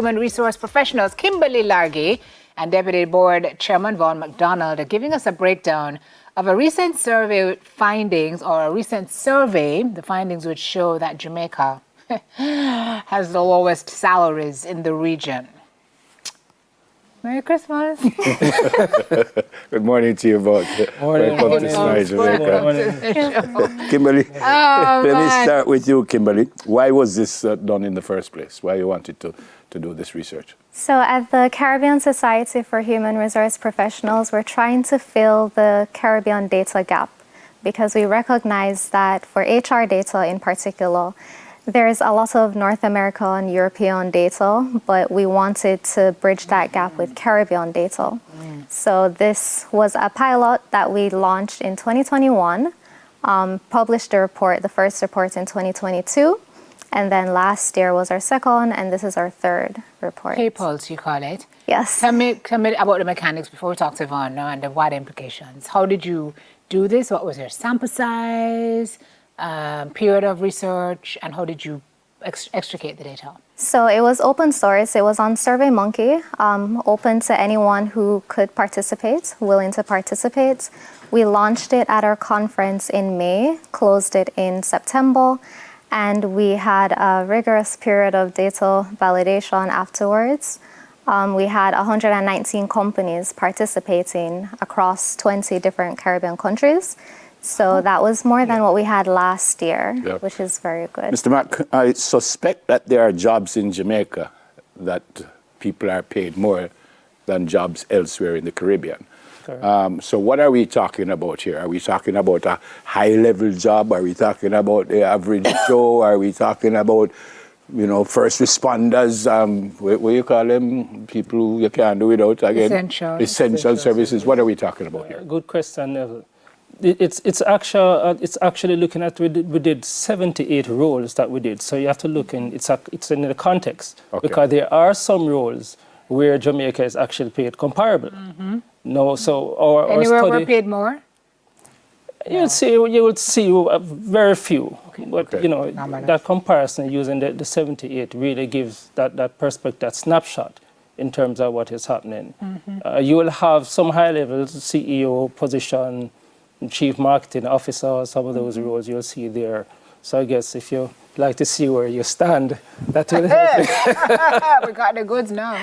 Human Resource Professionals Kimberly Largy and Deputy Board Chairman Vaughn McDonald are giving us a breakdown of a recent survey findings, the findings which show that Jamaica has the lowest salaries in the region. Merry Christmas. Good morning to you both. Morning. Welcome to Smile Jamaica. Kimberly, let me start with you, Kimberly. Why was this done in the first place? Why you wanted to do this research? So at the Caribbean Society for Human Resource Professionals, we're trying to fill the Caribbean data gap because we recognize that for HR data in particular, there's a lot of North America and European data, but we wanted to bridge that gap with Caribbean data. So this was a pilot that we launched in 2021, published the first report in 2022, and then last year was our second, and this is our third report. Pulse, you call it. Yes. Tell me about the mechanics before we talk to Vaughn and the wide implications. How did you do this? What was your sample size? Period of research, and how did you extricate the data? So it was open source. It was on SurveyMonkey, open to anyone who could participate, willing to participate. We launched it at our conference in May, closed it in September, and we had a rigorous period of data validation afterwards. We had 119 companies participating across 20 different Caribbean countries. So that was more than what we had last year, which is very good. Mr. Mack, I suspect that there are jobs in Jamaica that people are paid more than jobs elsewhere in the Caribbean. So what are we talking about here? Are we talking about a high-level job? Are we talking about the average Joe? Are we talking about, first responders? What do you call them? People who you can't do without again? Essential services. What are we talking about here? Good question, Neville. It's actually looking at we did 78 roles that we did. So you have to look in it's in the context because there are some roles where Jamaica is actually paid comparable. No, so our anywhere study, we're paid more. You would see very few, but that comparison using the 78 really gives that perspective, that snapshot in terms of what is happening. You will have some high level CEO position, Chief Marketing Officer, some of those roles you'll see there. So I guess if you like to see where you stand, that will help. We got the goods now.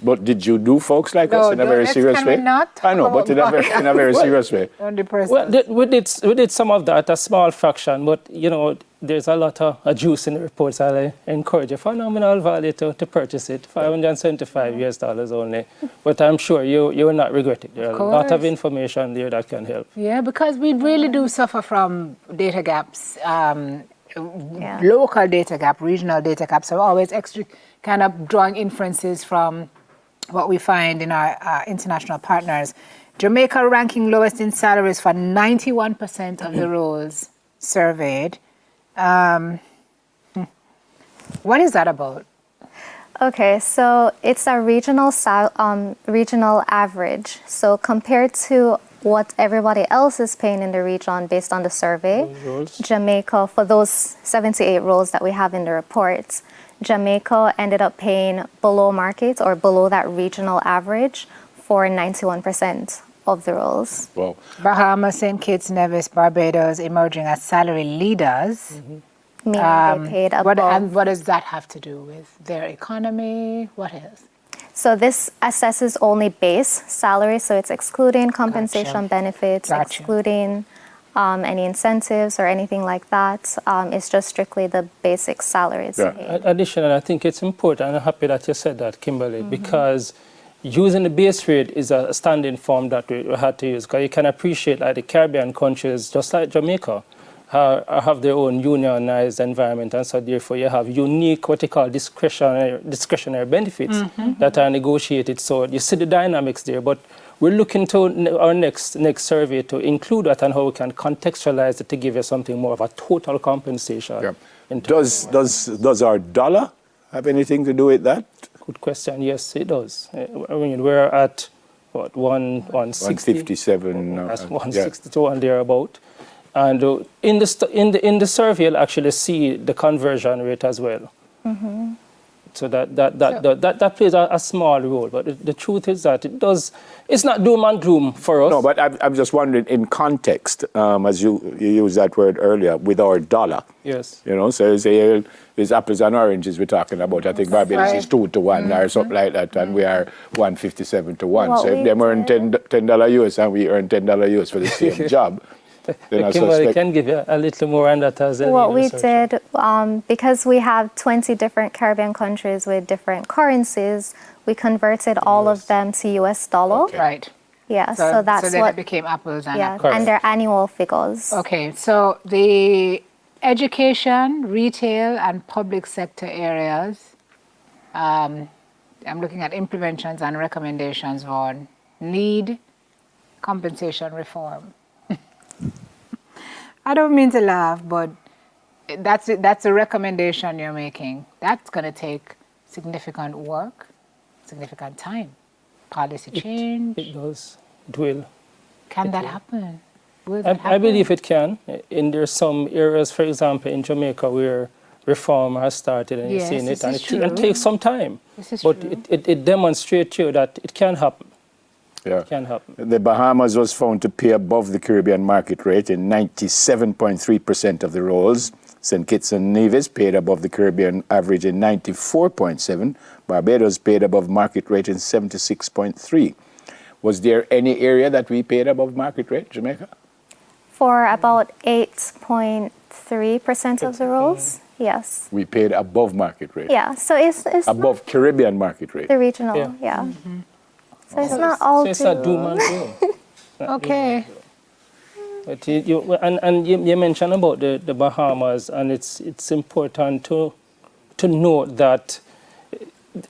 But did you do folks like us in a very serious way? Not I know, but in a very serious way. Well, we did some of that, a small fraction, but there's a lot of juice in the reports. I encourage you, phenomenal value to purchase it, $575 only. But I'm sure you will not regret it. There are a lot of information there that can help. Yeah, because we really do suffer from data gaps. Local data gap, regional data gaps are always extra kind of drawing inferences from what we find in our international partners. Jamaica ranking lowest in salaries for 91% of the roles surveyed. What is that about? Okay, so it's a regional average. So compared to what everybody else is paying in the region based on the survey, Jamaica, for those 78 roles that we have in the report, Jamaica ended up paying below market or below that regional average for 91% of the roles. Wow. Bahamas, St. Kitts, Nevis, Barbados emerging as salary leaders. Meaning they paid above. And what does that have to do with their economy? What else? So this assesses only base salary, so it's excluding compensation benefits, excluding any incentives or anything like that. It's just strictly the basic salaries. Additionally, I think it's important, and I'm happy that you said that, Kimberly, because using the base rate is a standing form that we had to use, because you can appreciate like the Caribbean countries, just like Jamaica, have their own unionized environment, and so therefore you have unique what you call discretionary benefits that are negotiated. So you see the dynamics there, but we're looking to our next survey to include that and how we can contextualize it to give you something more of a total compensation. Does our dollar have anything to do with that? Good question. Yes, it does. I mean, we're at what 160, 157. That's 162 and thereabout. And in the survey, you'll actually see the conversion rate as well. So that plays a small role. But the truth is that it's not doom and gloom for us. No, but I'm just wondering, in context, as you used that word earlier, with our dollar. Yes. You know, so you say it's apples and oranges we're talking about. I think Barbados is 2 to 1 or something like that, and we are 157 to 1. What so if we them earn did- $10 US and we earn $10 US for the same job, then I Kimberly suspect... can give you a little more on that as a What lead we researcher. did, because we have 20 different Caribbean countries with different currencies, we converted all of them to US dollar. Okay. Right. Yeah, so that's so then what, it became apples and yeah, apples. and their annual figures. Okay, so the education, retail, and public sector areas, I'm looking at interventions and recommendations on need compensation reform. I don't mean to laugh, but that's a recommendation you're making. That's going to take significant work, significant time, policy change. It does. It will. Can that happen? Will that happen? I believe it can. And there's some areas, for example, in Jamaica where reform has started and you're Yes, seeing this it, and is it true. takes some time. This is But true. it demonstrates to you that it can happen. Yeah. It can happen. The Bahamas was found to pay above the Caribbean market rate in 97.3% of the roles. St. Kitts and Nevis paid above the Caribbean average in 94.7%. Barbados paid above market rate in 76.3%. Was there any area that we paid above market rate, Jamaica? For about 8.3% of the roles, yes. We paid above market rate. Yeah, so it's Above Caribbean market rate. the regional, Yeah. yeah. So it's not all So it's not doom too... and gloom. Okay. But you mentioned about the Bahamas, and it's important to note that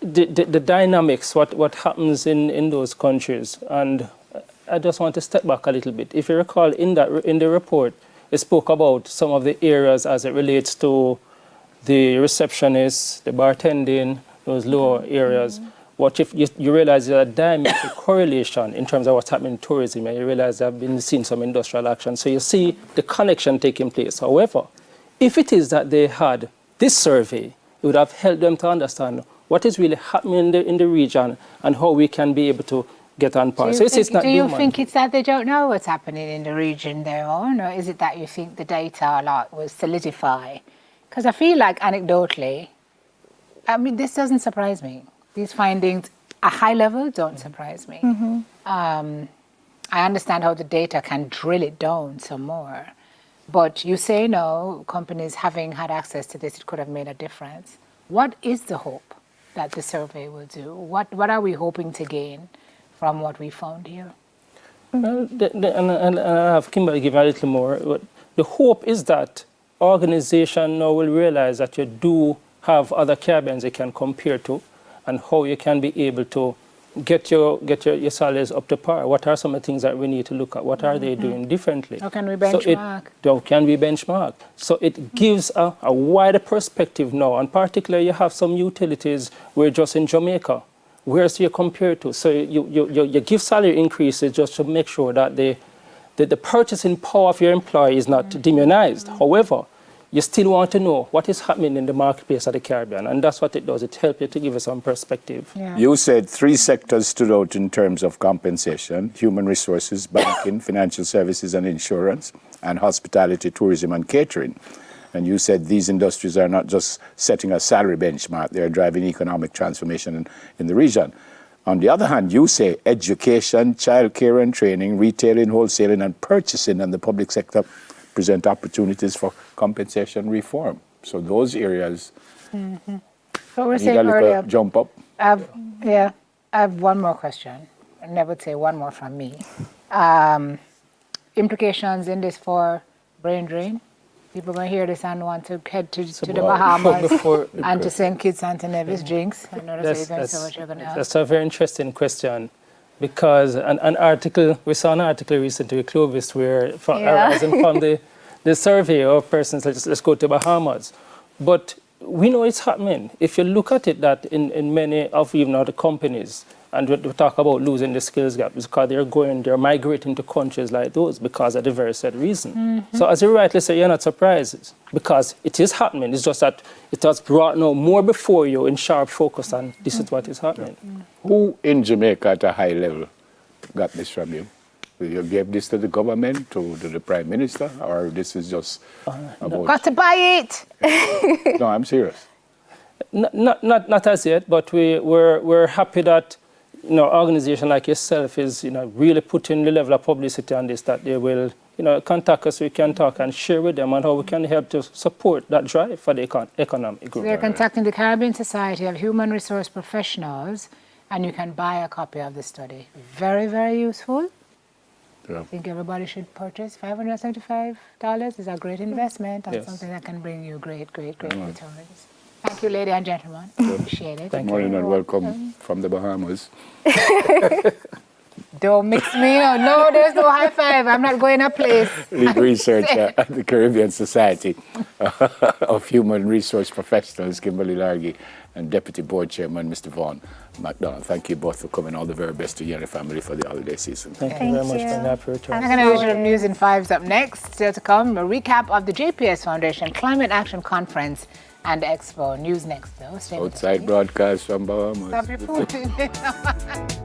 the dynamics, what happens in those countries. And I just want to step back a little bit. If you recall, in the report, it spoke about some of the areas as it relates to the receptionists, the bartending, those lower areas. What if you realize there's a diametric correlation in terms of what's happening in tourism, and you realize there have been seen some industrial action. So you see the connection taking place. However, if it is that they had this survey, it would have helped them to understand what is really happening in the region and how we can be able to get on par. So it's not do you doom and think gloom. it's that they don't know what's happening in the region there, or is it that you think the data a lot will solidify? Because I feel like anecdotally, I mean, this doesn't surprise me. These findings, at high level, don't surprise me. I understand how the data can drill it down some more. But you say no, companies having had access to this, it could have made a difference. What is the hope that the survey will do? What are we hoping to gain from what we found here? Well, and I have Kimberly give a little more. The hope is that organization now will realize that you do have other Caribbeans you can compare to, and how you can be able to get your salaries up to par. What are some of the things that we need to look at? What are they doing differently? How can we So benchmark? how can we benchmark? So it gives a wider perspective now. And particularly, you have some utilities where just in Jamaica, where's you compare to? So you give salary increases just to make sure that the purchasing power of your employee is not demonized. However, you still want to know what is happening in the marketplace of the Caribbean, and that's what it does. It helps you to give you some perspective. Yeah. You said 3 sectors stood out in terms of compensation: human resources, banking, financial services and insurance, and hospitality, tourism and catering. And you said these industries are not just setting a salary benchmark, they are driving economic transformation in the region. On the other hand, you say education, childcare and training, retailing, wholesaling and purchasing and the public sector present opportunities for compensation reform. So those areas What we were need saying a little earlier, jump up. I have one more question. I never say one more from me. Implications in this for brain drain? People going to hear this and want to head to the Bahamas and to St. Kitts and Nevis drinks. I know that's what you're going to ask. That's a very interesting question, because an article, we saw an article recently with Clovis where arising from the survey of persons, let's go to Bahamas. But we know it's happening. If you look at it, that in many of even other companies, and we talk about losing the skills gap, it's because they're migrating to countries like those because of the very said reason. So as you rightly say, you're not surprised because it is happening. It's just that it has brought now more before you in sharp focus, and this is what is happening. Who in Jamaica at a high level got this from you? You gave this to the government, to the Prime Minister, or this is just about... Got to buy it. No, I'm serious. Not as yet, but we're happy that an organization like yourself is really putting the level of publicity on this, that they will contact us, we can talk and share with them on how we can help to support that drive for the economic growth. They're contacting the Caribbean Society of Human Resource Professionals, and you can buy a copy of the study. Very, very useful. Yeah. I think everybody should purchase. $575 is a great investment and something that can bring you great returns. Thank you, ladies and gentlemen. Appreciate it. Good morning and welcome from the Bahamas. Don't mix me up. No, there's no high five. I'm not going a place. Lead researcher at the Caribbean Society of Human Resource Professionals, Kimberly Largy, and Deputy Board Chairman, Mr. Vaughn McDonald. Thank you both for coming. All the very best to you and your family for the holiday season. Thank you very much for that return. Second edition of News in Five's up next. Still to come, a recap of the JPS Foundation Climate Action Conference and Expo. News next, though. Stay with us, Outside please. broadcast from Bahamas. Stop your food.